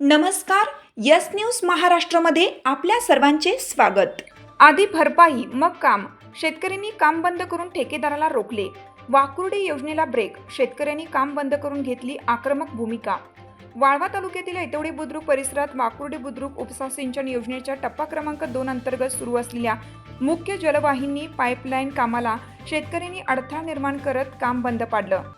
नमस्कार. Yes news महाराष्ट्रामध्ये आपल्या सर्वांचे स्वागत. आधी भरपाई मग काम. शेतकऱ्यांनी काम बंद करून ठेकेदाराला रोखले. वाकुर्डी योजनेला ब्रेक. शेतकऱ्यांनी काम बंद करून घेतली आक्रमक भूमिका. वाळवा तालुक्यातील ऐतवडे बुद्रुक परिसरात वाकुर्डी बुद्रुक उपसा सिंचन योजनेच्या टप्पा क्रमांक 2 अंतर्गत सुरू असलेल्या मुख्य जलवाहिनी पाईपलाईन कामाला शेतकऱ्यांनी अडथळा निर्माण करत काम बंद पाडलं.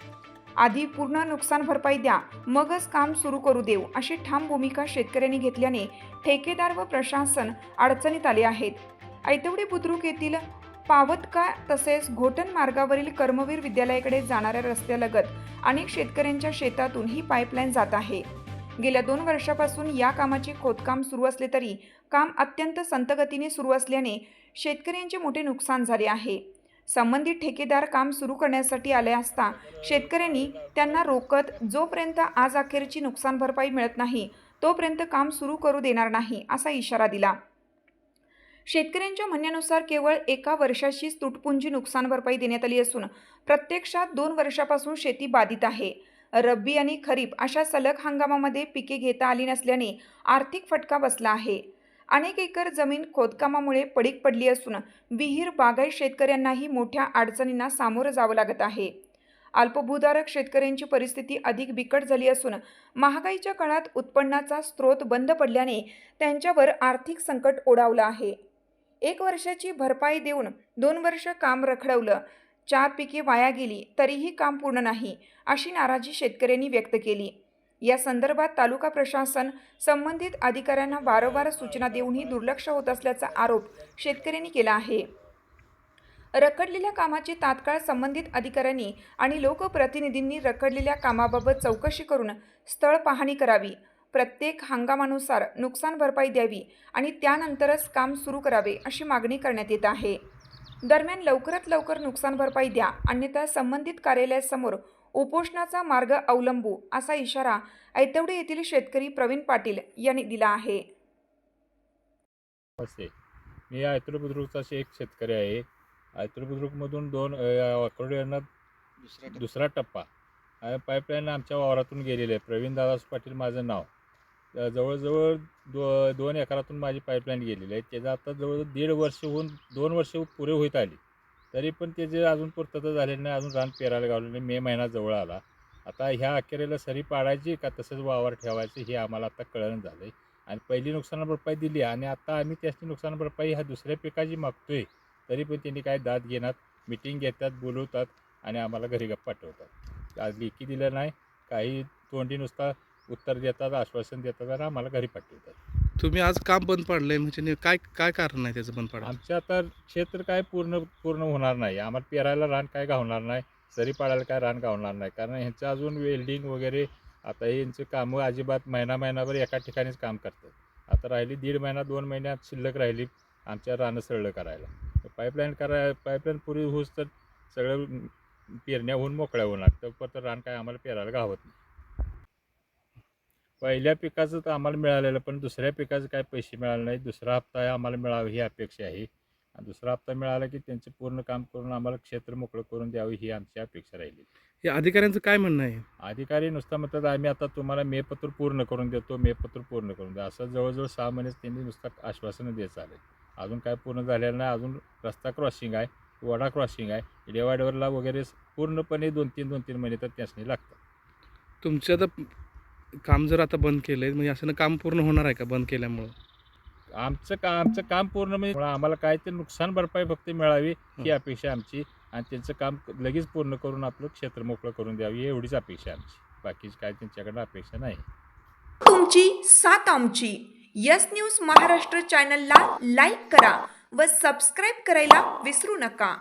आधी पूर्ण नुकसान भरपाई द्या, मगच काम सुरू करू देऊ, अशी ठाम भूमिका शेतकऱ्यांनी घेतल्याने ठेकेदार व प्रशासन अडचणीत आले आहेत. ऐतवडे बुद्रुक येथील पावतका तसेच घोटण मार्गावरील कर्मवीर विद्यालयाकडे जाणाऱ्या रस्त्यालगत अनेक शेतकऱ्यांच्या शेतातून ही पाईपलाईन जात आहे. गेल्या 2 वर्षापासून या कामाचे खोदकाम सुरू असले तरी काम अत्यंत संथगतीने सुरू असल्याने शेतकऱ्यांचे मोठे नुकसान झाले आहे. संबंधित ठेकेदार काम सुरू करण्यासाठी आले असता शेतकऱ्यांनी त्यांना रोकत जोपर्यंत आज अखेरची नुकसान भरपाई मिळत नाही तोपर्यंत काम सुरू करू देणार नाही असा इशारा दिला. शेतकऱ्यांच्या म्हणण्यानुसार केवळ 1 वर्षाचीच तुटपुंजी नुकसान भरपाई देण्यात आली असून प्रत्यक्षात 2 वर्षापासून शेती बाधित आहे. रब्बी आणि खरीप अशा सलग हंगामामध्ये पिके घेता आली नसल्याने आर्थिक फटका बसला आहे. अनेक एकर जमीन खोदकामामुळे पडीक पडली असून विहीर बागायत शेतकऱ्यांनाही मोठ्या अडचणींना सामोरं जावं लागत आहे. अल्पभूधारक शेतकऱ्यांची परिस्थिती अधिक बिकट झाली असून महागाईच्या काळात उत्पन्नाचा स्रोत बंद पडल्याने त्यांच्यावर आर्थिक संकट ओढावलं आहे. 1 वर्षाची भरपाई देऊन 2 वर्ष काम रखडवलं, 4 पिके वाया गेली तरीही काम पूर्ण नाही, अशी नाराजी शेतकऱ्यांनी व्यक्त केली. या संदर्भात तालुका प्रशासन संबंधित अधिकाऱ्यांना वारंवार सूचना देऊनही दुर्लक्ष होत असल्याचा आरोप शेतकऱ्यांनी केला आहे. रखडलेल्या कामाची तात्काळ संबंधित अधिकाऱ्यांनी आणि लोकप्रतिनिधींनी रखडलेल्या कामाबाबत चौकशी करून स्थळ पाहणी करावी. प्रत्येक हंगामानुसार नुकसान भरपाई द्यावी आणि त्यानंतरच काम सुरू करावे अशी मागणी करण्यात येत आहे. दरम्यान लवकरात लवकर नुकसान भरपाई द्या, अन्यथा संबंधित कार्यालयासमोर उपोषणाचा मार्ग अवलंबू, असा इशारा ऐतवडे येथील शेतकरी प्रवीण पाटील यांनी दिला आहे. मी ऐतवडे बुद्रुकचा एक शेतकरी आहे. ऐतवडे बुद्रुकमधून 2 वाकुर्डी यांना दुसरा टप्पा पाईपलाईन आमच्या वावरातून गेलेले आहे. प्रवीण दादा पाटील माझं नाव. जवळजवळ 2 एकरातून माझी पाईपलाईन गेलेली आहे. त्याचं आता जवळ 1.5 वर्ष होऊन 2 वर्ष पुरे होत आली तरी पण त्याचे अजून पूर्तता झालेली नाही. अजून रान पेरायला गावलं नाही. मे महिना जवळ आला. आता ह्या अखेरीला सरी पाडायची का तसंच वावर ठेवायचं हे आम्हाला आता कळलं झालं आहे. आणि पहिली नुकसान भरपाई दिली आणि आता आम्ही त्याची नुकसान भरपाई ह्या दुसऱ्या पिकाची मागतो आहे तरी पण त्यांनी काय दाद घेणार, मिटिंग घेतात, बोलवतात आणि आम्हाला घरी पाठवतात. आज लेखी दिलं नाही, काही तोंडी नुसता उत्तर देतात, आश्वासन देतात आणि आम्हाला घरी पाठवतात. तुम्ही आज काम बंद पाडलंय म्हणजे काय काय कारण आहे त्याचं बंद पाडायचं? आमच्या आता क्षेत्र काय पूर्ण होणार नाही. आम्हाला पेरायला रान काय गावणार नाही, सरी पाडायला काय रान गावणार नाही. कारण ह्यांचं अजून वेल्डिंग वगैरे आता यांचे कामं अजिबात महिनाभर एका ठिकाणीच काम करतात. आता राहिली 1.5 महिना 2 महिन्यात शिल्लक राहिली आमच्या रानं सरळ करायला. पाईपलाईन पुरी होऊस तर सगळं पेरण्या होऊन मोकळ्या होणार, तर रान काय आम्हाला पेरायला गावत नाही. पहिल्या पिकाचं तर आम्हाला मिळालेलं पण दुसऱ्या पिकाचं काय पैसे मिळाले नाही. दुसरा हप्ता आम्हाला मिळावा ही अपेक्षा आहे. दुसरा हप्ता मिळाला की त्यांचं पूर्ण काम करून आम्हाला क्षेत्र मोकळं करून द्यावं ही आमची अपेक्षा राहिली. या अधिकाऱ्यांचं काय म्हणणं आहे? अधिकारी नुसतं म्हणतात आम्ही आता तुम्हाला मेपत्र पूर्ण करून देतो, मेपत्र पूर्ण करून द्या. असं जवळजवळ 6 महिनेच त्यांनी नुसतं आश्वासनं देत चालेल. अजून काय पूर्ण झालेलं नाही. अजून रस्ता क्रॉसिंग आहे, वडा क्रॉसिंग आहे, डिवायडरला वगैरे पूर्णपणे 2-3 महिने तर त्यासनी लागतात. तुमचं आता काम जर आता बंद केलं आहे म्हणजे असं काम पूर्ण होणार आहे का बंद केल्यामुळं? आमचं काम पूर्ण म्हणजे आम्हाला काय ते नुकसान भरपाई फक्त मिळावी ही अपेक्षा आमची आणि त्यांचं काम लगेच पूर्ण करून आपलं क्षेत्र मोकळं करून द्यावी एवढीच अपेक्षा आमची. बाकीची काय त्यांच्याकडे अपेक्षा नाही. तुमची साथ आमची. यस न्यूज महाराष्ट्र चॅनलला लाईक करा व सबस्क्राईब करायला विसरू नका.